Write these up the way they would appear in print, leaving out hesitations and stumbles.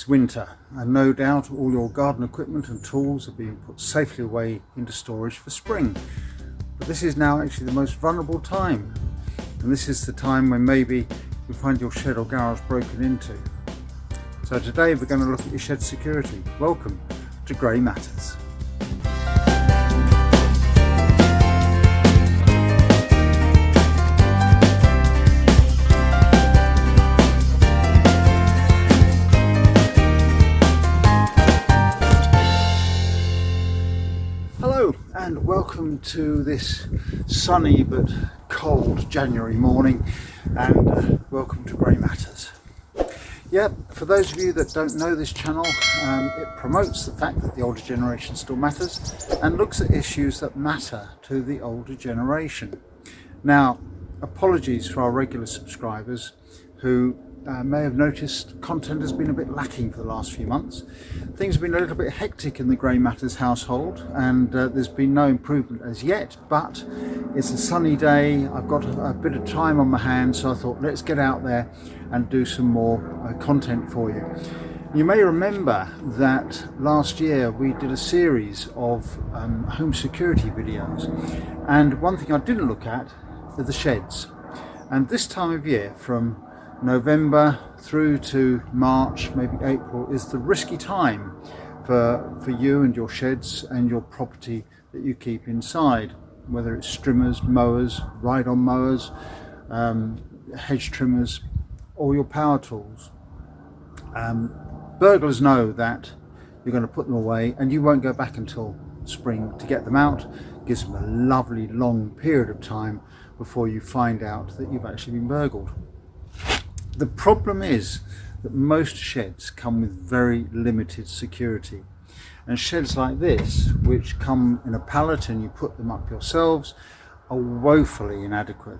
It's winter, and no doubt all your garden equipment and tools are being put safely away into storage for spring. But this is now actually the most vulnerable time, and this is the time when maybe you find your shed or garage broken into. So today we're going to look at your shed security. Welcome to Grey Matters. And welcome to this sunny but cold January morning, and welcome to Grey Matters. Yeah, for those of you that don't know this channel, it promotes the fact that the older generation still matters and looks at issues that matter to the older generation. Now, apologies for our regular subscribers who may have noticed content has been a bit lacking for the last few months. Things have been a little bit hectic in the Grey Matters household, and there's been no improvement as yet, but it's a sunny day. I've got a bit of time on my hands, so I thought let's get out there and do some more content for you. You may remember that last year we did a series of home security videos, and one thing I didn't look at are the sheds. And this time of year, from November through to March, maybe April, is the risky time for you and your sheds and your property that you keep inside, whether it's trimmers, mowers, ride-on mowers, hedge trimmers, or your power tools. Burglars know that you're going to put them away and you won't go back until spring to get them out. It gives them a lovely long period of time before you find out that you've actually been burgled. The problem is that most sheds come with very limited security, and sheds like this, which come in a pallet and you put them up yourselves, are woefully inadequate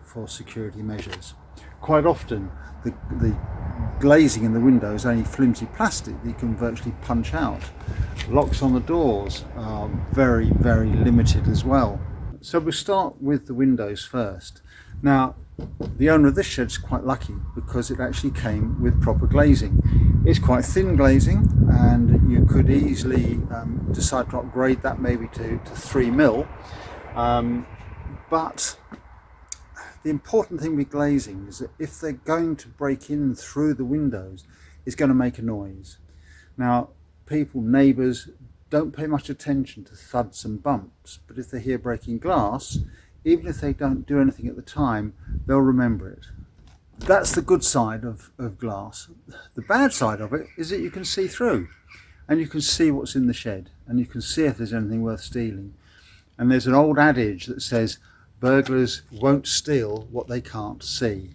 for security measures. Quite often the glazing in the window is only flimsy plastic that you can virtually punch out. Locks on the doors are very, very limited as well. So we'll start with the windows first. Now, the owner of this shed is quite lucky because it actually came with proper glazing. It's quite thin glazing, and you could easily decide to upgrade that maybe to 3mm. But the important thing with glazing is that if they're going to break in through the windows, it's going to make a noise. Now, people, neighbours, don't pay much attention to thuds and bumps, but if they hear breaking glass, even if they don't do anything at the time, they'll remember it. That's the good side of glass. The bad side of it is that you can see through, and you can see what's in the shed, and you can see if there's anything worth stealing. And there's an old adage that says burglars won't steal what they can't see.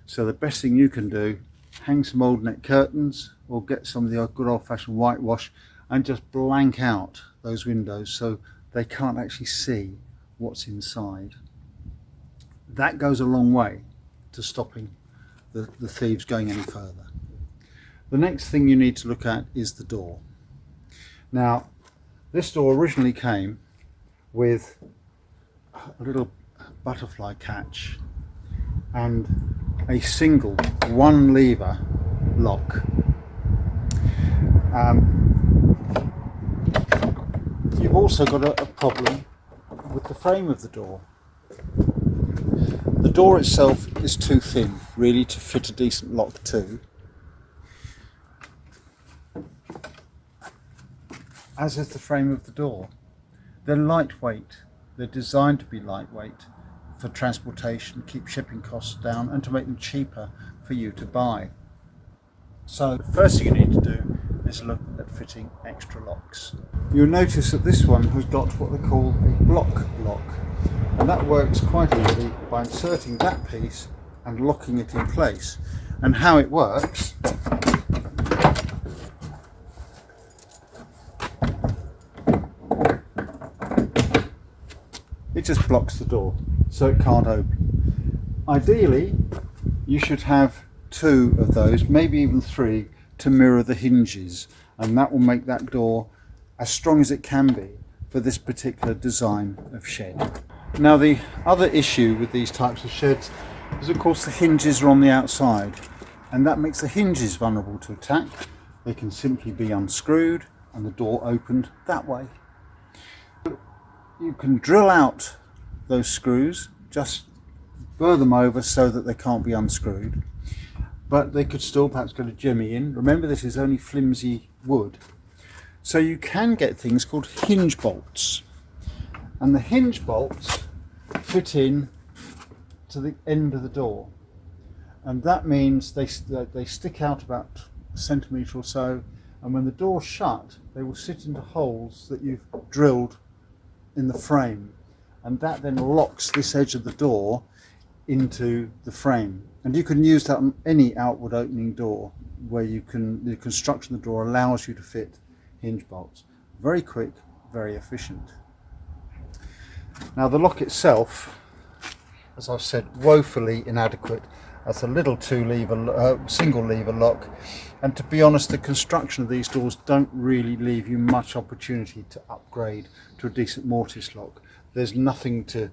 So the best thing you can do, hang some old net curtains or get some of the good old-fashioned whitewash and just blank out those windows so they can't actually see what's inside. That goes a long way to stopping the thieves going any further. The next thing you need to look at is the door. Now, this door originally came with a little butterfly catch and a single one lever lock. You've also got a problem with the frame of the door. The door itself is too thin really to fit a decent lock to, as is the frame of the door. They're lightweight, they're designed to be lightweight for transportation, keep shipping costs down, and to make them cheaper for you to buy. So the first thing you need to do is look at fitting extra locks. You'll notice that this one has got what they call a block lock, and that works quite easily by inserting that piece and locking it in place. And how it works, it just blocks the door so it can't open. Ideally you should have 2 of those, maybe even 3, to mirror the hinges, and that will make that door as strong as it can be for this particular design of shed. Now, the other issue with these types of sheds is, of course, the hinges are on the outside, and that makes the hinges vulnerable to attack. They can simply be unscrewed and the door opened that way. You can drill out those screws, just burr them over so that they can't be unscrewed, but they could still perhaps get a jimmy in. Remember, this is only flimsy wood. So you can get things called hinge bolts, and the hinge bolts fit in to the end of the door, and that means they stick out about a centimetre or so, and when the door's shut they will sit into holes that you've drilled in the frame, and that then locks this edge of the door into the frame. And you can use that on any outward opening door where the construction of the door allows you to fit hinge bolts. Very quick, very efficient. Now the lock itself, as I've said, woefully inadequate. That's a little single lever lock, and to be honest, the construction of these doors don't really leave you much opportunity to upgrade to a decent mortise lock. There's nothing to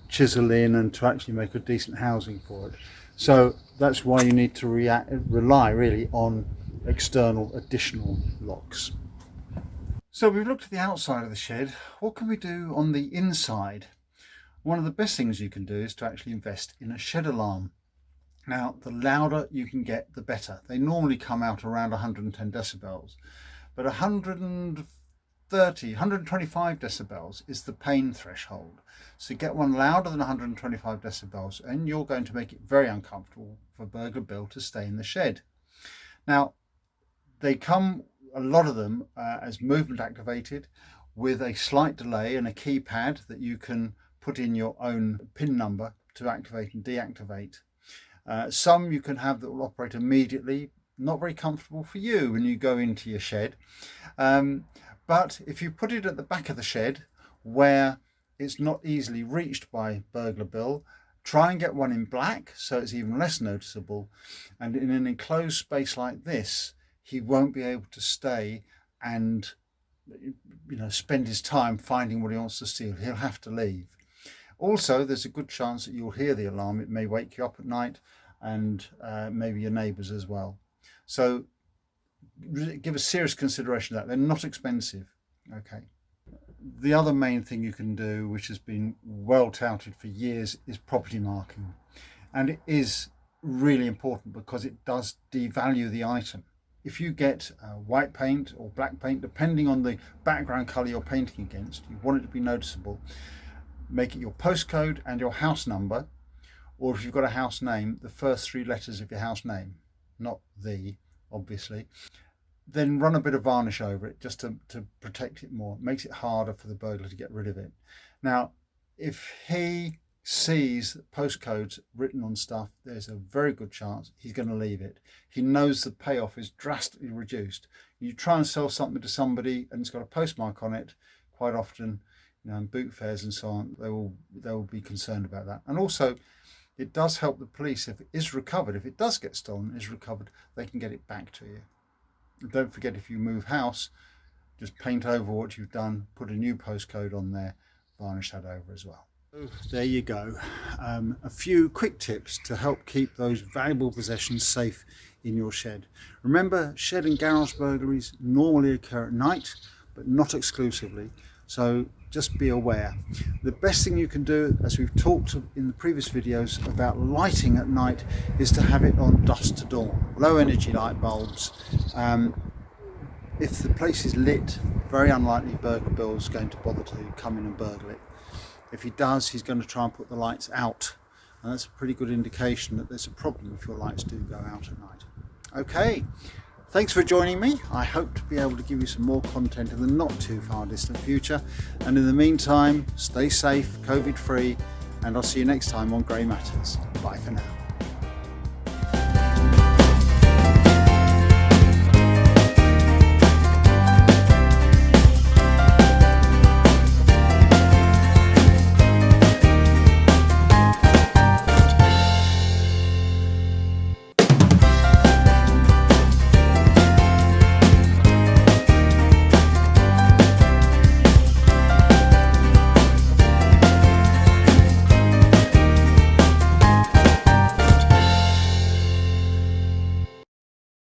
chisel in and to actually make a decent housing for it. So that's why you need to rely really on external additional locks. So we've looked at the outside of the shed. What can we do on the inside? One of the best things you can do is to actually invest in a shed alarm. Now, the louder you can get, the better. They normally come out around 110 decibels, but 125 decibels is the pain threshold. So get one louder than 125 decibels and you're going to make it very uncomfortable for Burglar Bill to stay in the shed. Now, they come, a lot of them, as movement activated with a slight delay and a keypad that you can put in your own PIN number to activate and deactivate. Some you can have that will operate immediately, not very comfortable for you when you go into your shed. But if you put it at the back of the shed where it's not easily reached by Burglar Bill, try and get one in black so it's even less noticeable. And in an enclosed space like this, he won't be able to stay and spend his time finding what he wants to steal. He'll have to leave. Also, there's a good chance that you'll hear the alarm. It may wake you up at night, and maybe your neighbours as well. So give a serious consideration to that. They're not expensive. Okay. The other main thing you can do, which has been well touted for years, is property marking. And it is really important because it does devalue the item. If you get white paint or black paint, depending on the background colour you're painting against, you want it to be noticeable. Make it your postcode and your house number, or if you've got a house name, the first 3 letters of your house name, not the, obviously. Then run a bit of varnish over it just to protect it more. It makes it harder for the burglar to get rid of it. Now, if he sees postcodes written on stuff, there's a very good chance he's going to leave it. He knows the payoff is drastically reduced. You try and sell something to somebody and it's got a postmark on it, quite often, in boot fairs and so on, they will be concerned about that. And also, it does help the police if it is recovered. If it does get stolen, is recovered, they can get it back to you. And don't forget, if you move house, just paint over what you've done, put a new postcode on there, varnish that over as well. So there you go. A few quick tips to help keep those valuable possessions safe in your shed. Remember, shed and garage burglaries normally occur at night, but not exclusively. So just be aware. The best thing you can do, as we've talked in the previous videos about lighting at night, is to have it on dusk to dawn. Low energy light bulbs. If the place is lit, very unlikely Burglar Bill is going to bother to come in and burgle it. If he does, he's going to try and put the lights out. And that's a pretty good indication that there's a problem if your lights do go out at night. Okay. Thanks for joining me. I hope to be able to give you some more content in the not too far distant future. And in the meantime, stay safe, COVID free, and I'll see you next time on Grey Matters. Bye for now.